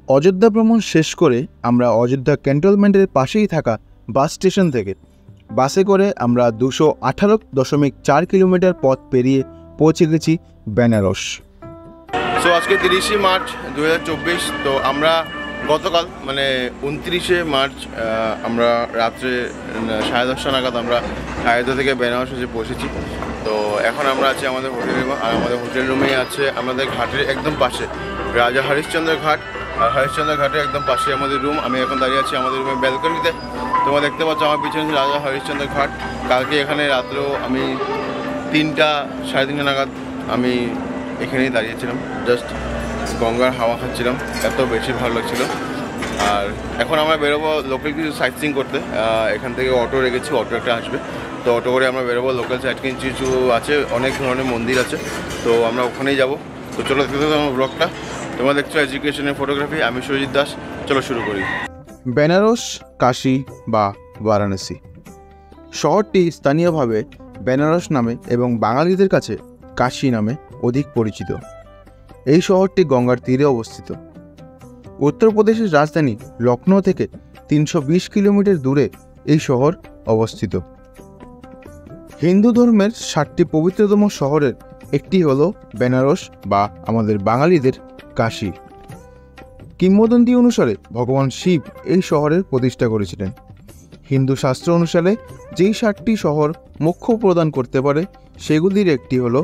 অযোধ্যা ভ্রমণ শেষ করে আমরা অযোধ্যা ক্যান্টনমেন্টের পাশেই থাকা বাস স্টেশন থেকে বাসে করে আমরা 218.4 কিলোমিটার পথ পেরিয়ে পৌঁছে গেছি বেনারস। সো আজকে 30 মার্চ 2024। তো আমরা গতকাল মানে 29 মার্চ আমরা রাত্রে 10:30 নাগাদ আমরা অযোধ্যা থেকে বেনারস এসে পৌঁছেছি। তো এখন আমরা আছি আমাদের হোটেল রুমে, আর আমাদের হোটেল রুমেই আছে আমাদের ঘাটের একদম পাশে রাজা হরিশ্চন্দ্র ঘাট, আর হরিশ্চন্দ্র ঘাটের একদম পাশে আমাদের রুম। আমি এখন দাঁড়িয়ে আছি আমাদের রুমের ব্যালকনিতে। তোমরা দেখতে পাচ্ছ আমার পিছনে রাজা হরিশ্চন্দ্র ঘাট। কালকে এখানে রাত্রেও আমি 3টা সাড়ে 3টা নাগাদ আমি এখানেই দাঁড়িয়েছিলাম, জাস্ট গঙ্গার হাওয়া খাচ্ছিলাম, এত বেশি ভালো লাগছিল। আর এখন আমরা বেরোবো লোকাল কিছু সাইট সিইং করতে। এখান থেকে অটো রেখেছি, অটো একটা আসবে, তো অটো করে আমরা বেরোবো। লোকাল সাইট কিছু আছে, অনেক ধরনের মন্দির আছে, তো আমরা ওখানেই যাব। তো চলো দেখতে থাকো আমার ব্লগটা। তোমরা দেখছো এডুকেশনের ফটোগ্রাফি, আমি সুজিত দাস। চলো শুরু করি। বেনারস, কাশী বা বারাণসী শহরটি স্থানীয়ভাবে বেনারস নামে এবং বাঙালিদের কাছে কাশী নামে অধিক পরিচিত। এই শহরটি গঙ্গার তীরে অবস্থিত। উত্তরপ্রদেশের রাজধানী লখনৌ থেকে 320 কিলোমিটার দূরে এই শহর অবস্থিত। হিন্দু ধর্মের 7টি পবিত্রতম শহরের একটি হল বেনারস বা আমাদের বাঙালিদের কাশী। কিংবদন্তি অনুসারে ভগবান শিব এই শহরের প্রতিষ্ঠা করেছিলেন। হিন্দু শাস্ত্র অনুসারে যেই 7টি শহর মোক্ষ প্রদান করতে পারে সেগুলির একটি হল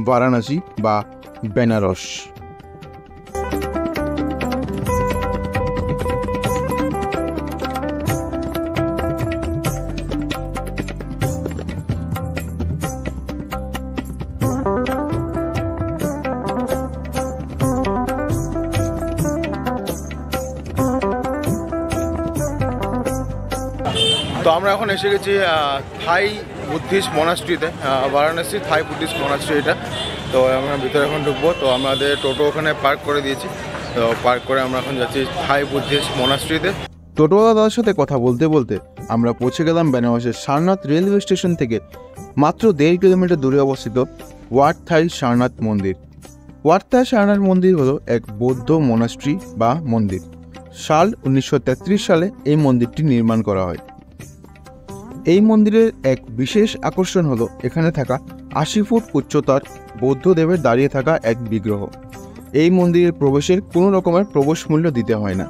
বারাণসী বা বেনারস। তো আমরা এখন এসে গেছি থাই বুদ্ধিস্ট মনাস্ট্রিতে, বারাণসী থাই বুদ্ধিস্ট মনাস্ট্রি এটা। তো আমরা ভিতরে এখন ঢুকবো। তো আমাদের টোটো ওখানে পার্ক করে দিয়েছি, তো পার্ক করে আমরা এখন যাচ্ছি থাই বুদ্ধিস্ট মনাস্ট্রিতে। টোটোওয়ালার সাথে কথা বলতে বলতে আমরা পৌঁছে গেলাম বেনারসের সারনাথ রেলওয়ে স্টেশন থেকে মাত্র 1.5 কিলোমিটার দূরে অবস্থিত ওয়াট থাই সারনাথ মন্দির। ওয়াট থাই সারনাথ মন্দির হলো এক বৌদ্ধ মনাস্ট্রি বা মন্দির। সাল 1933 সালে এই মন্দিরটি নির্মাণ করা হয়। এই মন্দিরের এক বিশেষ আকর্ষণ হলো এখানে থাকা 80 ফুট উচ্চতার বৌদ্ধদেবের দাঁড়িয়ে থাকা এক বিগ্রহ। এই মন্দিরের প্রবেশের কোনো রকমের প্রবেশ মূল্য দিতে হয় না।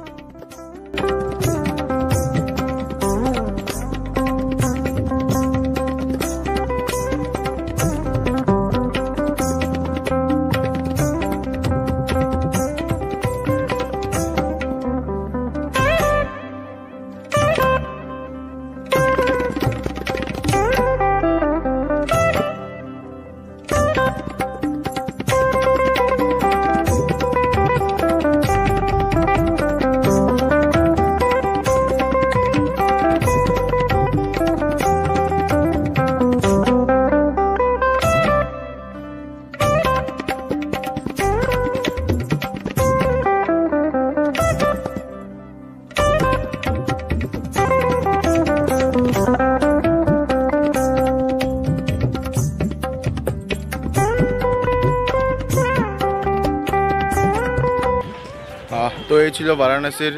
তো এই ছিল বারাণসীর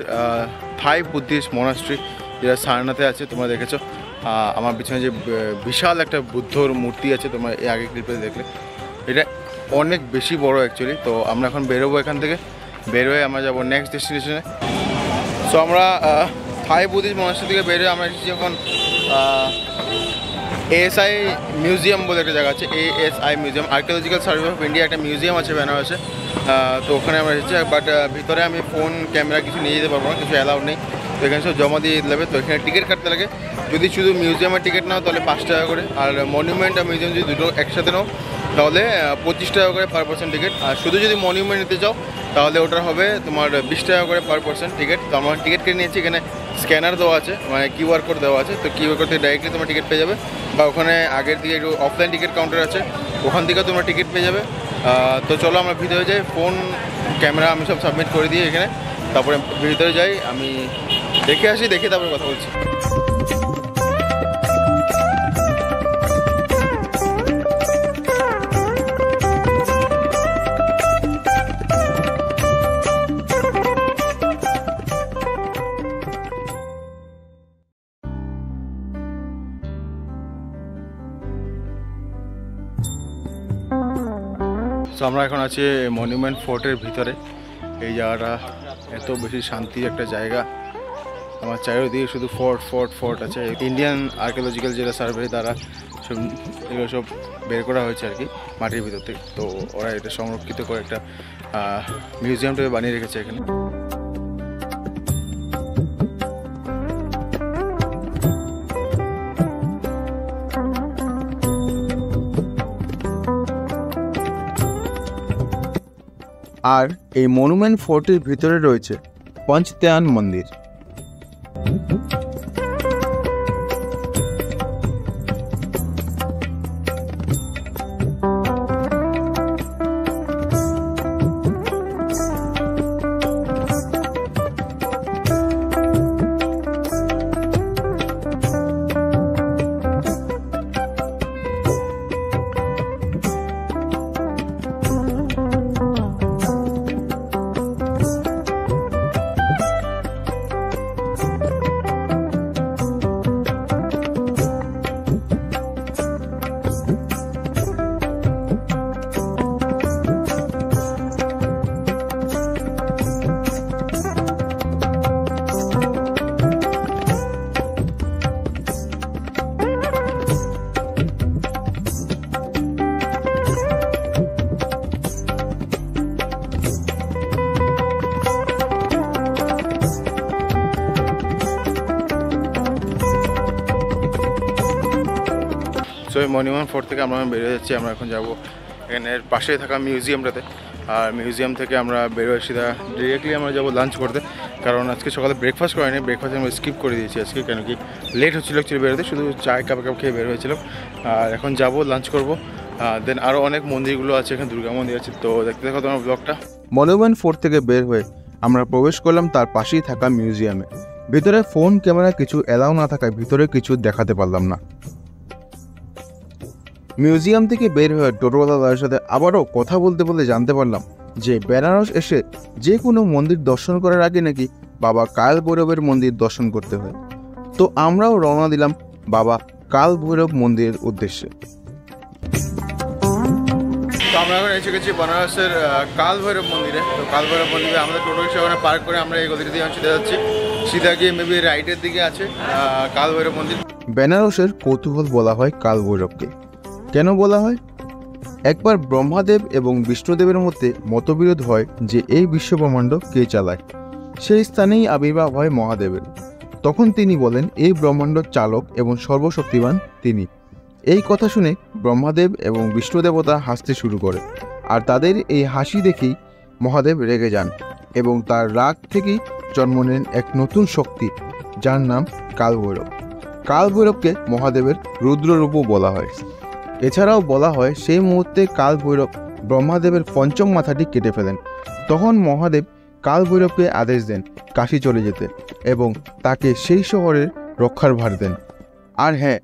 থাই বুদ্ধিস্ট মনাস্ট্রি, যেটা সারনাথে আছে। তোমরা দেখেছো আমার পিছনে যে বিশাল একটা বুদ্ধর মূর্তি আছে, তোমরা এই আগে ক্লিপে দেখলে, এটা অনেক বেশি বড় অ্যাকচুয়ালি। তো আমরা এখন বেরোবো, এখান থেকে বেরোয় আমরা যাবো নেক্সট ডেস্টিনেশনে। সো আমরা থাই বুদ্ধিস্ট মনাস্ট্রি থেকে বেরোয় আমরা এসেছি এখন ASI মিউজিয়াম বলে একটা জায়গা আছে। ASI museum, archaeological survey of India একটা মিউজিয়াম আছে বেনারসে। তো ওখানে আমরা এসেছি, বাট ভিতরে আমি ফোন ক্যামেরা কিছু নিয়ে যেতে পারবো না, কিছু অ্যালাউড নেই। তো এখানে সব জমা দিয়ে দিতে হবে। তো এখানে টিকিট কাটতে লাগে। যদি শুধু মিউজিয়ামের টিকিট নাও তাহলে 5 টাকা করে, আর মনিউমেন্ট আর মিউজিয়াম যদি দুটো একসাথে নাও তাহলে 25 টাকা করে পার পার্সন টিকিট। আর শুধু যদি মনিউমেন্ট নিতে চাও তাহলে ওটার হবে তোমার 20 টাকা করে পার পার্সন টিকিট। তো আমরা টিকিট কেটে নিয়েছি, এখানে স্ক্যানার দেওয়া আছে, মানে QR কোড দেওয়া আছে। তো QR কোড থেকে ডাইরেক্টলি তোমার টিকিট পেয়ে যাবে, বা ওখানে আগের দিকে একটু অফলাইন টিকিট কাউন্টার আছে, ওখান থেকে তোমরা টিকিট পেয়ে যাবে। তো চলো আমরা ভিতরে যাই, ফোন ক্যামেরা আমি সব সাবমিট করে দিই এখানে, তারপরে ভিতরে যাই, আমি দেখে আসি, দেখে তারপরে কথা বলছি। তো আমরা এখন আছি মনুমেন্ট ফোর্টের ভিতরে। এই জায়গাটা এত বেশি শান্তির একটা জায়গা, আমার চারিদিকে শুধু ফোর্ট আছে। ইন্ডিয়ান আর্কিওলজিক্যাল যেটা সার্ভে দ্বারা সব এগুলো সব বের করা হয়েছে আর কি মাটির ভিতর থেকে। তো ওরা এটা সংরক্ষিত করে একটা মিউজিয়ামটাকে বানিয়ে রেখেছে এখানে। আর এই মনুমেন্ট ফোর্টের ভিতরে রয়েছে পঞ্চত্যান মন্দির। সো এই মনুমেন্ট ফোর্ট থেকে আমরা বেরিয়ে যাচ্ছি। আমরা এখন যাব এখানের পাশে থাকা মিউজিয়ামটাতে। আর মিউজিয়াম থেকে আমরা বেরোয় সিধা ডিরেক্টলি আমরা যাবো লাঞ্চ করতে, কারণ আজকে সকালে ব্রেকফাস্ট করিনি। ব্রেকফাস্ট আমরা স্কিপ করে দিয়েছি আজকে, কেন কি লেট হচ্ছিলো অ্যাকচুয়ালি বেরোতে, শুধু চায় কাপ খেয়ে বের হয়েছিলাম। আর এখন যাব লাঞ্চ করব। দেন আরও অনেক মন্দিরগুলো আছে, এখানে দুর্গা মন্দির আছে, তো দেখতে দেখো তোমার ব্লগটা। মনুমেন্ট ফোর্ট থেকে বের হয়ে আমরা প্রবেশ করলাম তার পাশেই থাকা মিউজিয়ামে। ভিতরে ফোন ক্যামেরা কিছু অ্যালাউ না থাকায় ভিতরে কিছু দেখাতে পারলাম না। মিউজিয়াম থেকে বের হয়ে টোটোওয়ালা দাদার সাথে আবারও কথা বলতে বলতে জানতে পারলাম যে বেনারস এসে যে কোনো মন্দির দর্শন করার আগে নাকি বাবা কাল ভৈরবের মন্দির দর্শন করতে হয়। তো আমরাও রওনা দিলাম বাবা কাল ভৈরব মন্দিরের উদ্দেশ্যে। তো আমরা এখন এসে গেছি বেনারসের কাল ভৈরব মন্দিরে। তো কাল ভৈরব মন্দিরে আমাদের টোটো সেখানে পার্ক করে আমরা এই গলিটা দিয়ে সিধা যাচ্ছি। সিধা গিয়ে মেবি রাইটের দিকে আছে কাল ভৈরব মন্দির। বেনারসের কৌতূহল বলা হয় কাল ভৈরবকে। কেন বলা হয়? একবার ব্রহ্মাদেব এবং বিষ্ণুদেবের মধ্যে মতবিরোধ হয় যে এই বিশ্বব্রহ্মাণ্ড কে চালায়। সেই স্থানেই আবির্ভাব হয় মহাদেবের। তখন তিনি বলেন এই ব্রহ্মাণ্ড চালক এবং সর্বশক্তিমান তিনি। এই কথা শুনে ব্রহ্মাদেব এবং বিষ্ণু দেবতা হাসতে শুরু করে, আর তাদের এই হাসি দেখেই মহাদেব রেগে যান এবং তার রাগ থেকেই জন্ম নেন এক নতুন শক্তি, যার নাম কালভৈরব। কালভৈরবকে মহাদেবের রুদ্ররূপও বলা হয়। এছাড়াও বলা হয় সেই মুহূর্তে কালভৈরব ব্রহ্মাদেবের পঞ্চম মাথাটি কেটে ফেলেন। তখন মহাদেব কালভৈরবকে আদেশ দেন কাশী চলে যেতে এবং তাকে সেই শহরের রক্ষার ভার দেন। আর হ্যাঁ,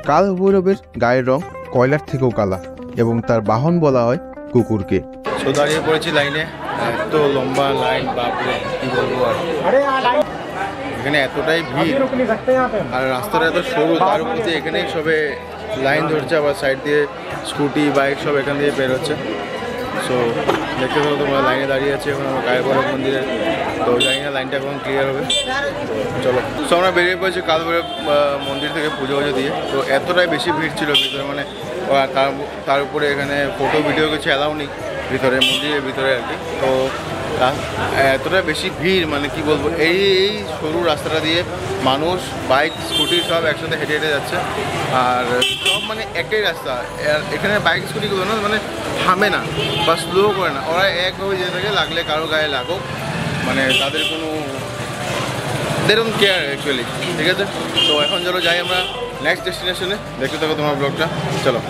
কালভৈরবের গায়ের রং কয়লার থেকেও কালা এবং তার বাহন বলা হয় কুকুরকে। তো দাঁড়িয়ে পড়েছি লাইনে, এত লম্বা লাইন, বাপরে কি বলবো। আর এখানে এতটাই ভিড় আর রাস্তাটা এত সরু, তার উপর দিয়ে এখানে সবে লাইন ধরছে, আবার সাইড দিয়ে স্কুটি বাইক সব এখান দিয়ে বেরোচ্ছে। সো দেখতে পাবো তোমরা লাইনে দাঁড়িয়ে আছে এখন আমার কাল ভৈরব মন্দিরে। তো জানি না লাইনটা এখন ক্লিয়ার হবে, তো চলো। সো আমরা বেরিয়ে পড়েছি কাল ভৈরব মন্দির থেকে পুজো দিয়ে। তো এতটাই বেশি ভিড় ছিল ভিতরে, মানে তার উপরে এখানে ফটো ভিডিও কিছু অ্যালাউ নেই ভিতরে, মন্দিরের ভিতরে আর কি। তো এতটা বেশি ভিড়, মানে কি বলবো, এই সরু রাস্তাটা দিয়ে মানুষ বাইক স্কুটি সব একসাথে হেঁটে হেঁটে যাচ্ছে। আর সব মানে একটাই রাস্তা, এখানে বাইক স্কুটিগুলো না মানে থামে না বা স্লো করে না, ওরা একভাবে যেতে থাকে, লাগলে কারো গায়ে লাগুক, মানে তাদের কোনো দে ডোন্ট কেয়ার অ্যাকচুয়ালি, ঠিক আছে। তো এখন চলো যাই আমরা নেক্সট ডেস্টিনেশনে, দেখতে থাকো তোমার ব্লগটা, চলো।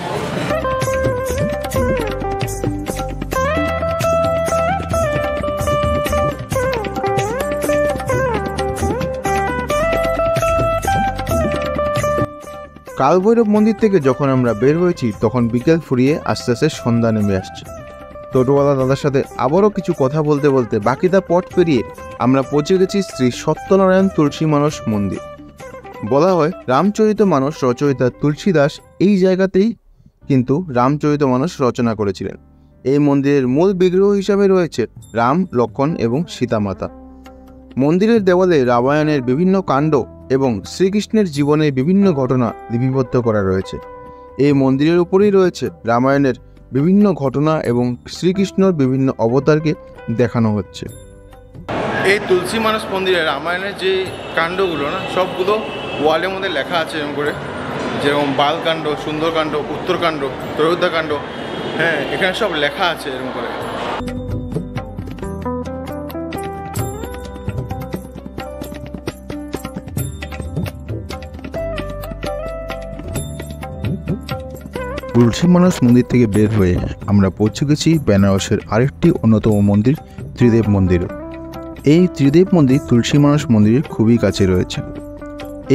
কালভৈরব মন্দির থেকে যখন আমরা বের হয়েছি তখন বিকেল ফুরিয়ে আস্তে আস্তে সন্ধ্যা নেমে আসছে। টোটোওয়ালা দাদার সাথে আবারও কিছু কথা বলতে বলতে বাকিটা পথ পেরিয়ে আমরা পৌঁছে গেছি শ্রী সত্যনারায়ণ তুলসী মানস মন্দির। বলা হয় রামচরিতমানস রচয়িতা তুলসীদাস এই জায়গাতেই কিন্তু রামচরিতমানস রচনা করেছিলেন। এই মন্দিরের মূল বিগ্রহ হিসাবে রয়েছে রাম, লক্ষ্মণ এবং সীতামাতা। মন্দিরের দেওয়ালে রামায়ণের বিভিন্ন কাণ্ড এবং শ্রীকৃষ্ণের জীবনের বিভিন্ন ঘটনা লিপিবদ্ধ করা রয়েছে। এই মন্দিরের উপরেই রয়েছে রামায়ণের বিভিন্ন ঘটনা এবং শ্রীকৃষ্ণর বিভিন্ন অবতারকে দেখানো হচ্ছে। এই তুলসী মানস মন্দিরে রামায়ণের যে কাণ্ডগুলো না, সবগুলো ওয়ালের মধ্যে লেখা আছে এরকম করে, যেরকম বালকাণ্ড, সুন্দরকাণ্ড, উত্তরকাণ্ড, ত্রয়োদশাকাণ্ড, হ্যাঁ এখানে সব লেখা আছে এরকম করে। তুলসী মানস মন্দির থেকে বের হয়ে আমরা পৌঁছে গেছি বেনারসের আরেকটি অন্যতম মন্দির ত্রিদেব মন্দিরে। এই ত্রিদেব মন্দির তুলসী মানস মন্দিরের খুবই কাছে রয়েছে।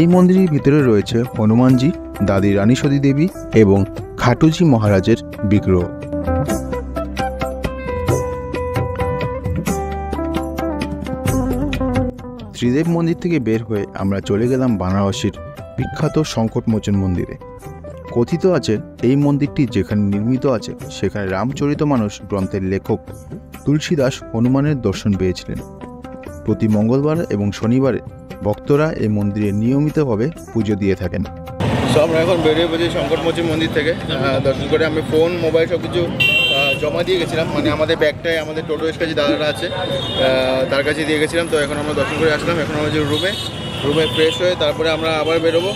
এই মন্দিরের ভিতরে রয়েছে হনুমানজি, দাদি রানী সতী দেবী এবং খাটুজি মহারাজের বিগ্রহ। ত্রিদেব মন্দির থেকে বের হয়ে আমরা চলে গেলাম বারাণসীর বিখ্যাত সংকটমোচন মন্দিরে। কথিত আছে এই মন্দিরটি যেখানে নির্মিত আছে সেখানে রামচরিতমানস গ্রন্থের লেখক তুলসীদাস হনুমানের দর্শন পেয়েছিলেন। প্রতি মঙ্গলবার এবং শনিবারে ভক্তরা এই মন্দিরে নিয়মিতভাবে পুজো দিয়ে থাকেন। সো আমরা এখন বেরিয়ে পড়েছি সংকটমোচন মন্দির থেকে। দর্শন করে আমি ফোন, মোবাইল সব কিছু জমা দিয়ে গেছিলাম, মানে আমাদের ব্যাগটাই আমাদের টোটো কাছে দাদারা আছে তার কাছে দিয়ে গেছিলাম। তো এখন আমরা দর্শন করে আসলাম। এখন আমরা যে রুমে ফ্রেশ হয়ে তারপরে আমরা আবার বেরোবো।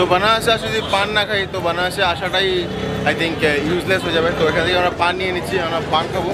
তো বানারসে যদি পান না খাই তো বানারসে আসাটাই আই থিঙ্ক ইউজলেস হয়ে যাবে। তো এখান থেকে আমরা পান নিয়ে নিচ্ছি, আমরা পান খাবো।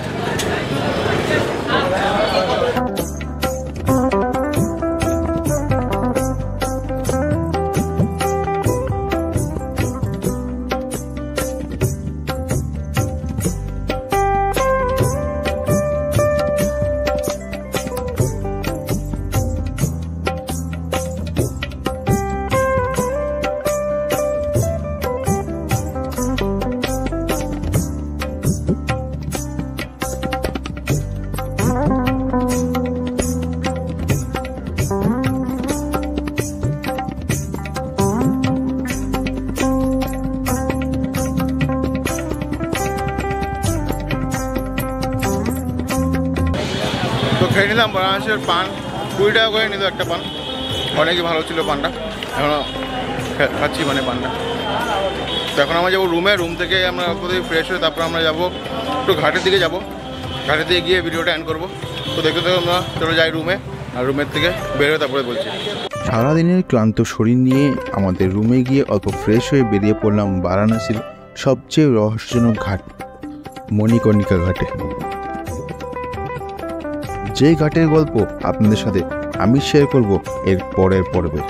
তো খেয়ে নিলাম বারাণসীর পান, 20 টাকা করে নিল একটা পান। অনেকই ভালো ছিল পানটা, এখনও খাচ্ছি মানে পানটা। তো এখন আমরা যাবো রুম থেকে আমরা কোথায় ফ্রেশ হয়ে তারপর আমরা যাবো একটু ঘাটের দিকে যাবো। ঘাটের দিকে গিয়ে ভিডিওটা এন্ড করবো। তো দেখতে দেখো আমরা চলে যাই রুমে, আর রুমের থেকে বের হয়ে তারপরে বলছি। সারাদিনের ক্লান্ত শরীর নিয়ে আমাদের রুমে গিয়ে অল্প ফ্রেশ হয়ে বেরিয়ে পড়লাম বারাণসীর সবচেয়ে রহস্যজনক ঘাট মণিকর্ণিকা ঘাটে। যে ঘাটের গল্প আপনাদের সাথে আমি শেয়ার করব এর পরের পর্বে।